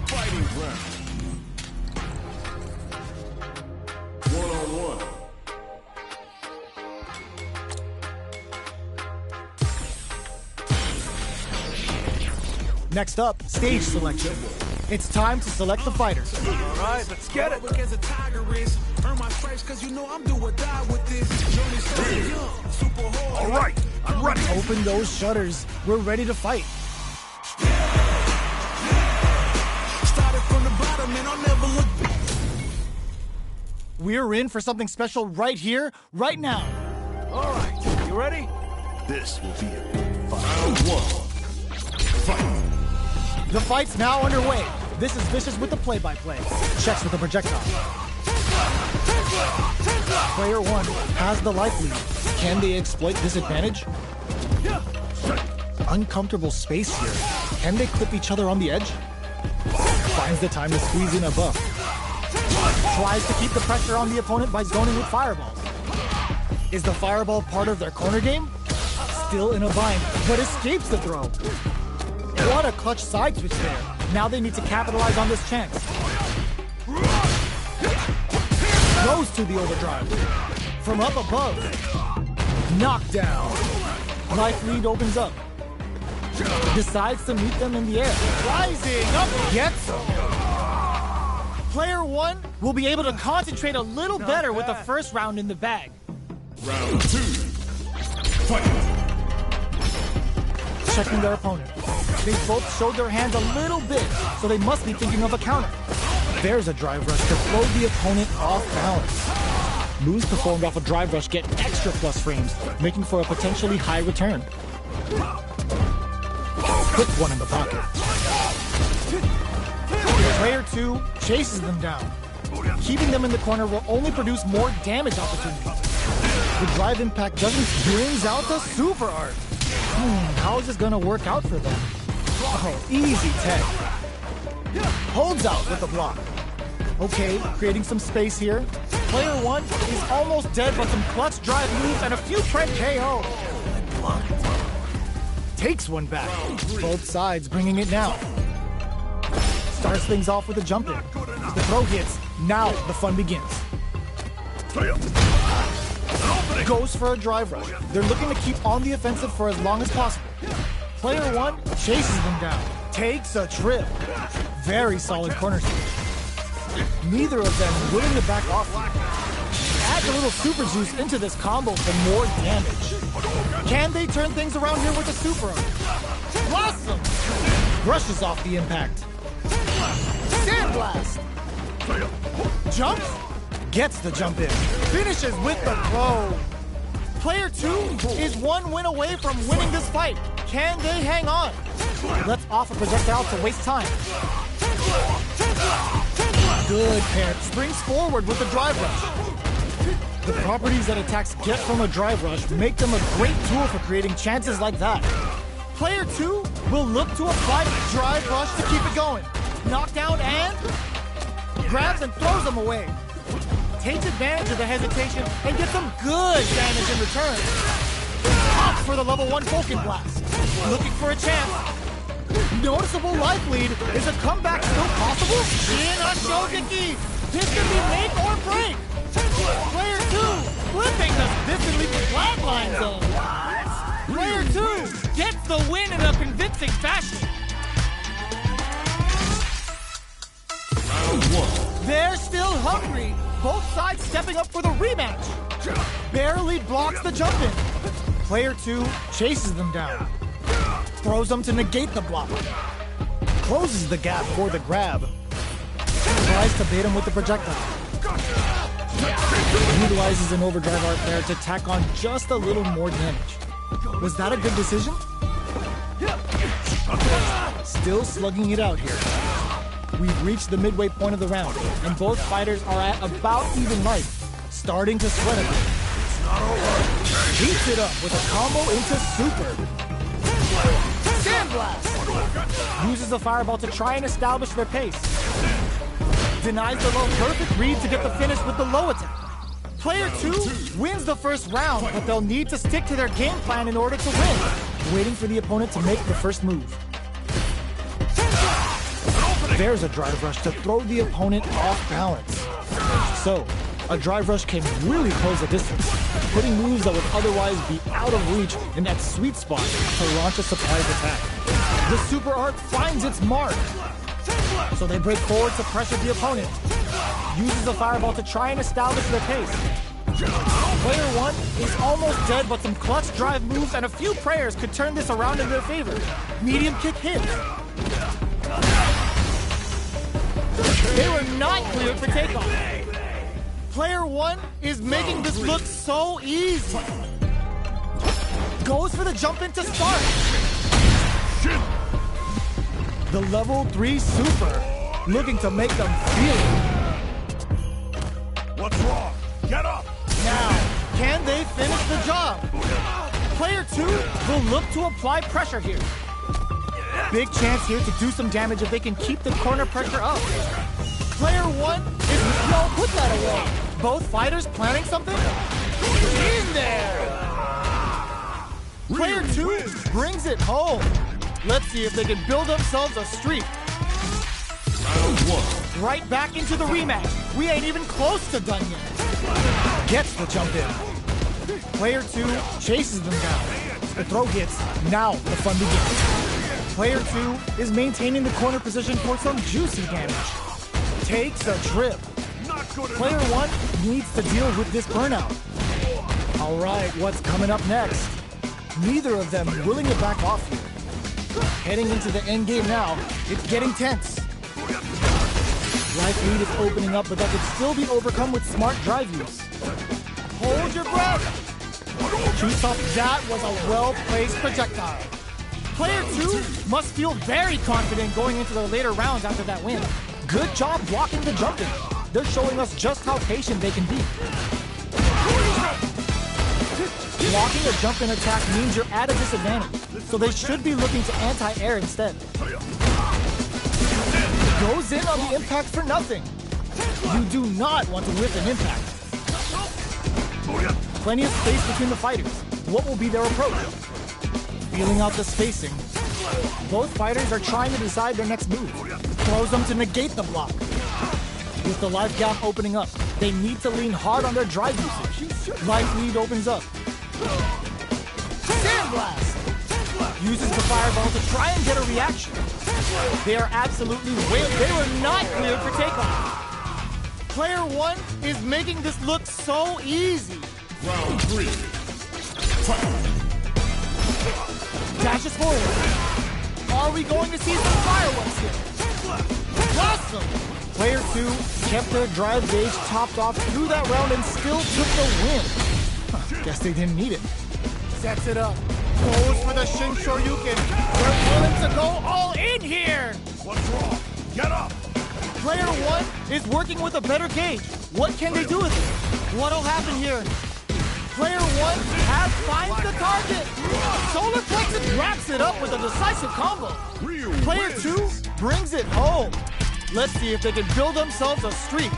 Fighting round. One-on-one. Next up, stage selection. It's time to select the fighters. All right, let's get it. As a tiger is, earn my stripes cause you know I'm do or die with this. Journey started young, super hard. All right, I'm ready. Open those shutters. We're ready to fight. Started from the bottom and I'll never look back. We're in for something special right here, right now. All right, you ready? This will be a good fight. Round one. Fight. The fight's now underway. This is Vicious with the play-by-play. Checks with the projectile. Player one has the life lead. Can they exploit this advantage? Uncomfortable space here. Can they clip each other on the edge? Finds the time to squeeze in a buff. Tries to keep the pressure on the opponent by zoning with fireballs. Is the fireball part of their corner game? Still in a bind, but escapes the throw. What a clutch side switch there. Now they need to capitalize on this chance. Goes to the overdrive. From up above. Knockdown. Life lead opens up. Decides to meet them in the air. Rising up, gets them. Player one will be able to concentrate a little better with the first round in the bag. Round two. Fight. Checking their opponent. They both showed their hands a little bit, so they must be thinking of a counter. There's a drive rush to throw the opponent off balance. Moves performed off a drive rush get extra plus frames, making for a potentially high return. Quick one in the pocket. Player two chases them down. Keeping them in the corner will only produce more damage opportunities. The drive impact doesn't brings out the super art. How is this gonna work out for them? Oh, easy tech. Holds out with the block. Okay, creating some space here. Player one is almost dead, but some clutch drive moves and a few print KO. Takes one back. Both sides bringing it now. Starts things off with a jump in. The throw hits. Now the fun begins. Goes for a drive rush. They're looking to keep on the offensive for as long as possible. Player one chases them down. Takes a trip. Very solid corner switch. Neither of them willing to back off. Add a little super juice into this combo for more damage. Can they turn things around here with a super art? Blossom! Brushes off the impact. Sandblast! Jumps? Gets the jump in. Finishes with the throw. Player two is one win away from winning this fight. Can they hang on? Let's off a projectile to waste time. Good pair. Springs forward with the drive rush. The properties that attacks get from a drive rush make them a great tool for creating chances like that. Player two will look to apply the drive rush to keep it going. Knockdown and grabs and throws them away. Takes advantage of the hesitation and gets some good damage in return. Opts for the level 1 Vulcan Blast. Looking for a chance. Noticeable life lead. Is a comeback still possible? Shin-a-shogeki. This could be make or break. Player two flipping the distantly flatline zone. Player two gets the win in a convincing fashion. Round one. They're still hungry. Both sides stepping up for the rematch. Barely blocks the jump in. Player two chases them down. Throws them to negate the block. Closes the gap for the grab. Tries to bait him with the projectile. Utilizes an overdrive art there to tack on just a little more damage. Was that a good decision? Still slugging it out here. We've reached the midway point of the round, and both fighters are at about even life. Starting to sweat a bit. It's not over. Heats it up with a combo into super. Sandblast! Uses the fireball to try and establish their pace. Denies the low perfect read to get the finish with the low attack. Player two wins the first round, but they'll need to stick to their game plan in order to win. Waiting for the opponent to make the first move. There's a drive rush to throw the opponent off balance. So, a drive rush can really close the distance, putting moves that would otherwise be out of reach in that sweet spot to launch a surprise attack. The super art finds its mark. So they break forward to pressure the opponent. Uses the fireball to try and establish their pace. Player 1 is almost dead, but some clutch drive moves and a few prayers could turn this around in their favor. Medium kick hits. They were not cleared for takeoff. Player 1 is making this look so easy. Goes for the jump in to start. The level 3 super, looking to make them feel it. What's wrong? Get up! Now, can they finish the job? Player 2 will look to apply pressure here. Big chance here to do some damage if they can keep the corner pressure up. Player 1 is no, put that away. Both fighters planning something? In there! Player 2 brings it home. Let's see if they can build themselves a streak. Round 1. Right back into the rematch. We ain't even close to done yet. Gets the jump in. Player 2 chases them down. The throw hits. Now the fun begins. Player 2 is maintaining the corner position for some juicy damage. Takes a trip. Player 1 needs to deal with this burnout. All right, what's coming up next? Neither of them willing to back off here. Heading into the end game now, it's getting tense. Life lead is opening up, but that could still be overcome with smart drive use. Hold your breath. Shoots off that was a well-placed projectile. Player 2 must feel very confident going into the later rounds after that win. Good job blocking the jump in. They're showing us just how patient they can be. Blocking a jump in attack means you're at a disadvantage, so they should be looking to anti-air instead. Goes in on the impact for nothing. You do not want to whiff an impact. Plenty of space between the fighters. What will be their approach? Feeling out the spacing. Both fighters are trying to decide their next move. Throws them to negate the block. With the life gap opening up, they need to lean hard on their drive usage. Life lead opens up. Sandblast! Uses the fireball to try and get a reaction. They are absolutely they were not cleared for takeoff. Player 1 is making this look so easy. Round 3. Fight. Dashes forward. Are we going to see some fireworks here? Awesome! Player 2 kept their drive gauge topped off through that round and still took the win. Guess they didn't need it. Sets it up. Goes for the Shin Shoryuken. They're willing to go all in here. What's wrong? Get up! Player 1 is working with a better gauge. What can they do with it? What'll happen here? Player 1 finds the target. Solar Plexus wraps it up with a decisive combo. Player 2 brings it home. Let's see if they can build themselves a streak.